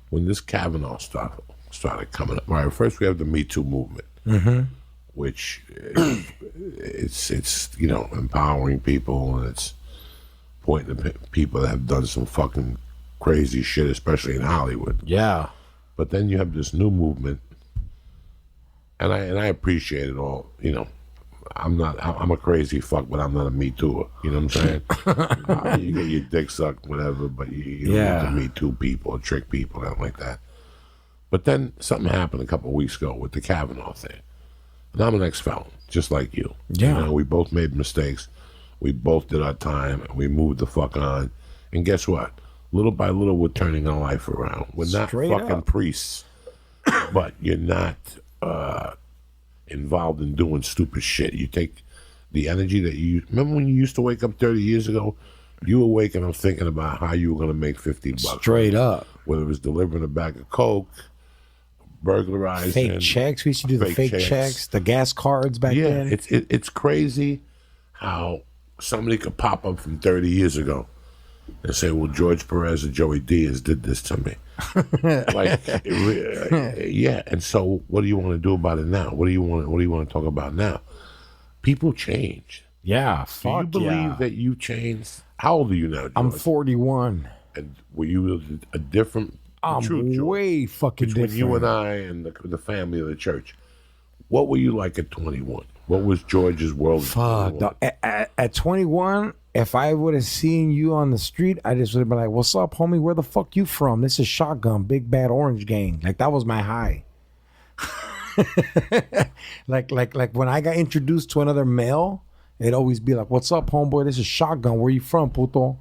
when this Kavanaugh stuff started coming up. All right, first we have the Me Too movement, which it's empowering people, and it's pointing to people that have done some fucking crazy shit, especially in Hollywood. Yeah. But then you have this new movement, and I appreciate it all. I'm a crazy fuck, but I'm not a Me Tooer. You know what I'm saying? You get your dick sucked, whatever, but you don't get to Me Too people or trick people, nothing like that. But then something happened a couple of weeks ago with the Kavanaugh thing. And I'm an ex-felon, just like you. Yeah. We both made mistakes. We both did our time, and we moved the fuck on. And guess what? Little by little, we're turning our life around. We're not Straight fucking up. priests, but you're not involved in doing stupid shit. You take the energy that you... Remember when you used to wake up 30 years ago? You were waking up thinking about how you were going to make $50. Straight up. Whether it was delivering a bag of Coke, burglarizing... Fake checks. We used to do the fake checks, the gas cards back then. Yeah, it's crazy how somebody could pop up from 30 years ago and say, well, George Perez or Joey Diaz did this to me. Yeah. And so what do you want to do about it now? What do you want to talk about now? People change. Yeah, fuck. Do you believe that you changed? How old are you now, George? I'm 41. And were you a different... I'm way fucking between different. you and I and the family of the church. What were you like at 21? What was George's world? Fuck. Dog. At 21, if I would have seen you on the street, I just would have been like, what's up, homie? Where the fuck you from? This is Shotgun, Big Bad Orange Gang. Like, that was my high. like when I got introduced to another male, it'd always be like, what's up, homeboy? This is Shotgun. Where you from, puto?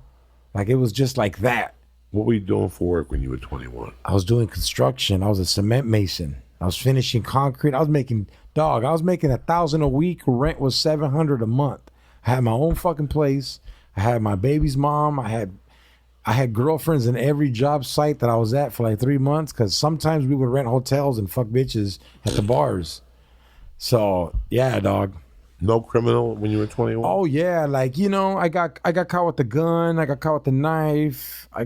Like, it was just like that. What were you doing for work when you were 21? I was doing construction. I was a cement mason. I was finishing concrete. I was making $1,000 a week. Rent was $700 a month. I had my own fucking place. I had my baby's mom. I had girlfriends in every job site that I was at for like 3 months, because sometimes we would rent hotels and fuck bitches at the bars. So yeah, dog. No criminal when you were 21? Oh yeah, like, I got caught with the gun. I got caught with the knife. I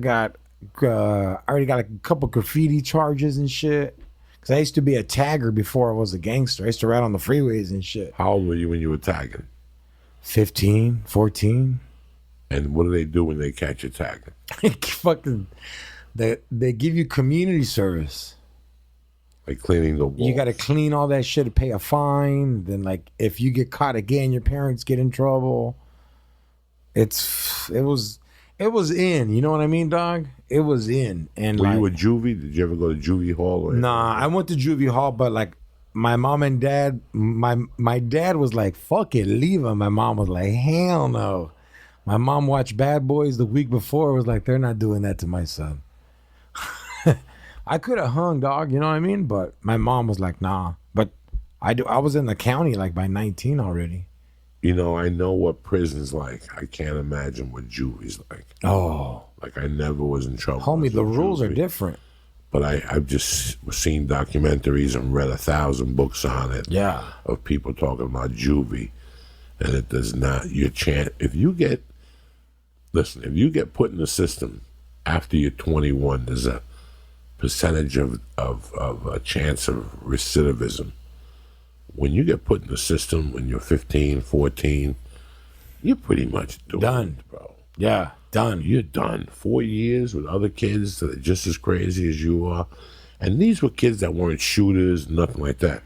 already got a couple graffiti charges and shit. Cause I used to be a tagger before I was a gangster. I used to ride on the freeways and shit. How old were you when you were tagging? 15, 14. And what do they do when they catch you tagging? Fucking, they give you community service. Like cleaning the walls. You got to clean all that shit to pay a fine. Then, like, if you get caught again, your parents get in trouble. It was in. You know what I mean, dog? It was in. And were you a juvie? Did you ever go to juvie hall? Nah, I went to juvie hall, but like my mom and dad, my dad was like, "Fuck it, leave him." My mom was like, "Hell no." My mom watched Bad Boys the week before. Was like, "They're not doing that to my son." I could have hung, dog, you know what I mean? But my mom was like, nah. But I was in the county like by 19 already. I know what prison's like. I can't imagine what juvie's like. Oh. Like, I never was in trouble. Homie, the rules are different. But I've just seen documentaries and read 1,000 books on it. Yeah. Of people talking about juvie. And it does not, if you get put in the system after you're 21, there's a percentage of a chance of recidivism. When you get put in the system when you're 15, 14, you're pretty much done, bro. Yeah, done. You're done. 4 years with other kids that are just as crazy as you are. And these were kids that weren't shooters, nothing like that.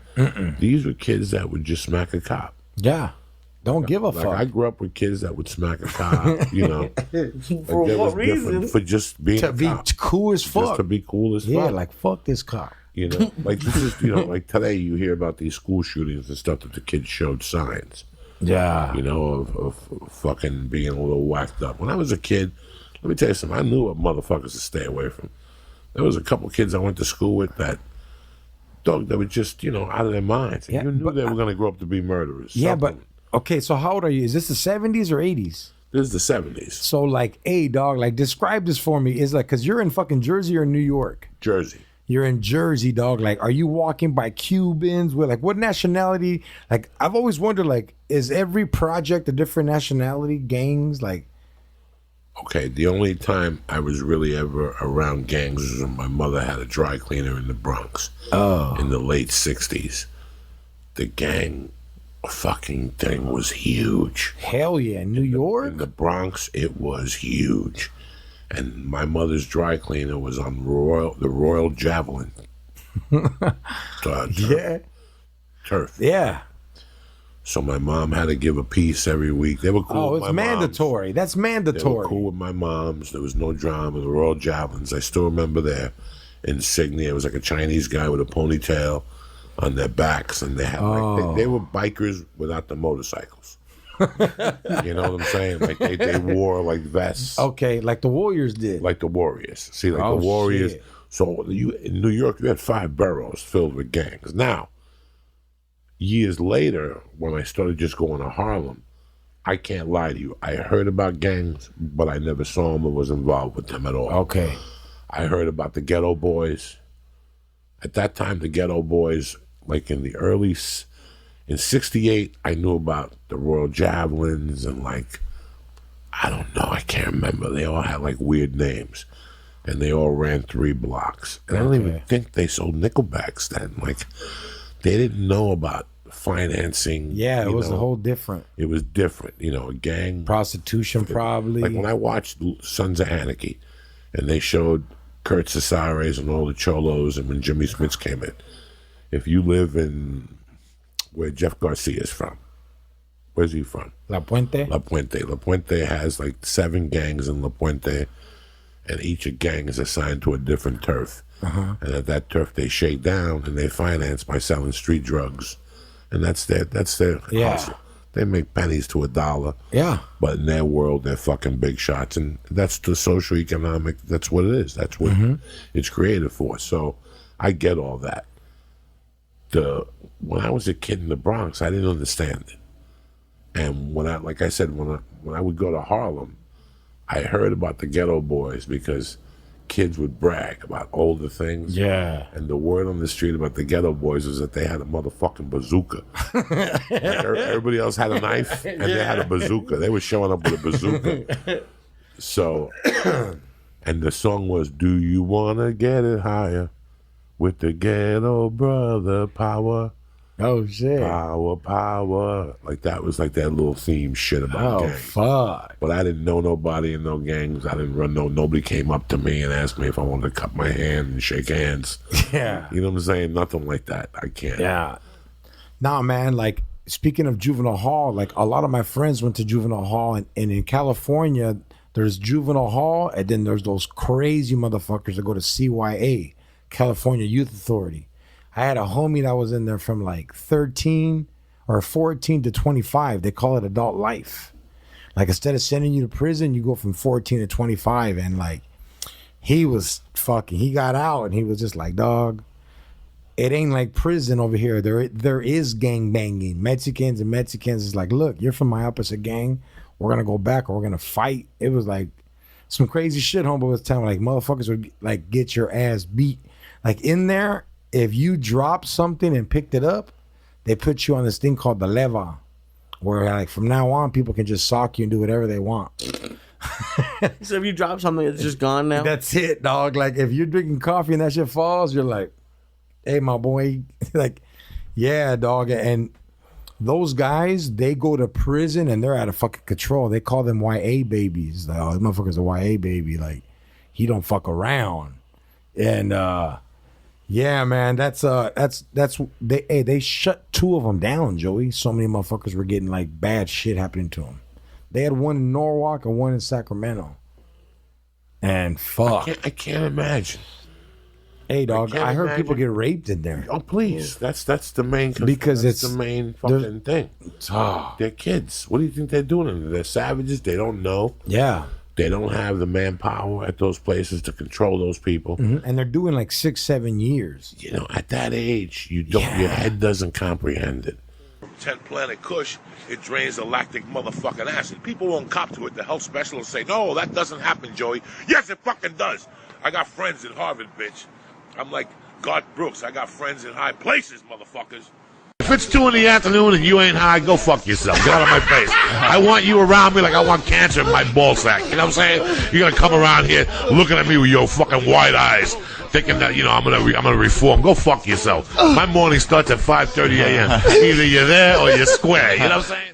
These were kids that would just smack a cop. Yeah. Don't give a fuck. I grew up with kids that would smack a cop, For what reason? For just being a cop. Cool as fuck. Just to be cool as fuck. Yeah, like, fuck this cop. Like this is, like today you hear about these school shootings and stuff that the kids showed signs. Yeah. Of fucking being a little whacked up. When I was a kid, let me tell you something, I knew what motherfuckers to stay away from. There was a couple kids I went to school with that were just, out of their minds. And you knew they were going to grow up to be murderers. Yeah, but... Okay, so how old are you? Is this the 70s or 80s? This is the 70s. So, like, hey, dog, like, describe this for me. Is like, because you're in fucking Jersey or New York? Jersey. You're in Jersey, dog. Like, are you walking by Cubans? With, like, what nationality? Like, I've always wondered, like, is every project a different nationality? Gangs? Like, Okay, the only time I was really ever around gangs was when my mother had a dry cleaner in the Bronx in the late 60s. The gang fucking thing was huge. Hell yeah, in New York? In the Bronx, it was huge. And my mother's dry cleaner was on the Royal Javelin. Yeah. Turf. Yeah. So my mom had to give a piece every week. They were cool Oh, with it's my mandatory. moms. That's They were mandatory. cool with my moms. There was no drama. The Royal Javelins. I still remember their insignia. It was like a Chinese guy with a ponytail on their backs, and they had they were bikers without the motorcycles. You know what I'm saying? Like they wore like vests, Okay, like the Warriors did. like the Warriors. See, like Oh, the Warriors. shit. So you in New York, you had 5 boroughs filled with gangs. Now, years later, when I started just going to Harlem, I can't lie to you. I heard about gangs, but I never saw them or was involved with them at all. Okay. I heard about the Ghetto Boys. At that time, the Ghetto Boys, like in '68, I knew about the Royal Javelins and like, I don't know, I can't remember. They all had like weird names. And they all ran 3 blocks. And I don't even think they sold nickelbacks then. Like, they didn't know about financing. Yeah, it was know. a whole different It was different, a gang. prostitution, probably. Like when I watched Sons of Anarchy, and they showed Kurt Cesares and all the cholos, and when Jimmy Smits came in, if you live in where Jeff Garcia's from, where's he from? La Puente. La Puente. La Puente has like 7 gangs in La Puente, and each gang is assigned to a different turf. And at that turf, they shake down and they finance by selling street drugs, and that's their hustle. They make pennies to $1. Yeah. But in their world, they're fucking big shots, and that's the social economic. That's what it is. That's what it's created for. So I get all that. When I was a kid in the Bronx, I didn't understand it, and when I would go to Harlem, I heard about the Ghetto Boys because kids would brag about older things. Yeah. And the word on the street about the Ghetto Boys was that they had a motherfucking bazooka. Like everybody else had a knife, and they had a bazooka. They were showing up with a bazooka. So, and the song was, "Do you wanna get it higher with the Ghetto Brother Power? Oh shit. Power, power." Like that was like that little theme shit about Oh gangs. fuck. But I didn't know nobody in no gangs. I didn't run nobody came up to me and asked me if I wanted to cut my hand and shake hands. Yeah. You know what I'm saying? Nothing like that. I can't. Yeah. Nah, man, like speaking of juvenile hall, like a lot of my friends went to juvenile hall, and in California, there's juvenile hall, and then there's those crazy motherfuckers that go to CYA, California Youth Authority. I had a homie that was in there from like 13 or 14 to 25. They call it adult life. Like instead of sending you to prison, you go from 14 to 25. And like he got out and he was just like, dog, it ain't like prison over here. There is gang banging. Mexicans is like, look, you're from my opposite gang. We're gonna go back or we're gonna fight. It was like some crazy shit homeboy was telling me, like motherfuckers would like get your ass beat. Like in there, if you dropped something and picked it up, they put you on this thing called the leva, where like from now on people can just sock you and do whatever they want. So if you drop something, it's just gone now? That's it, dog. Like if you're drinking coffee and that shit falls, you're like, hey, my boy. Like, yeah, dog. And those guys, they go to prison and they're out of fucking control. They call them YA babies. Like, oh, this motherfucker's a YA baby. Like, he don't fuck around. And yeah, man, they shut 2 of them down, Joey. So many motherfuckers were getting like bad shit happening to them. They had one in Norwalk and one in Sacramento. And fuck. I can't imagine. Hey, dog, can't I heard imagine. people get raped in there. Oh, please. That's the main. Because that's it's- the main fucking thing. They're kids. What do you think they're doing in there? They're savages. They don't know. Yeah. They don't have the manpower at those places to control those people. And they're doing like 6-7 years. You know, at that age, your head doesn't comprehend it. 10 Planet Kush, it drains the lactic motherfucking acid. People won't cop to it. The health specialists say, no, that doesn't happen, Joey. Yes, it fucking does. I got friends in Harvard, bitch. I'm like Garth Brooks. I got friends in high places, motherfuckers. If it's 2 in the afternoon and you ain't high, go fuck yourself. Get out of my face. I want you around me like I want cancer in my ball sack. You know what I'm saying? You're gonna come around here looking at me with your fucking wide eyes, thinking that I'm gonna reform. Go fuck yourself. My morning starts at 5:30 a.m. Either you're there or you're square. You know what I'm saying?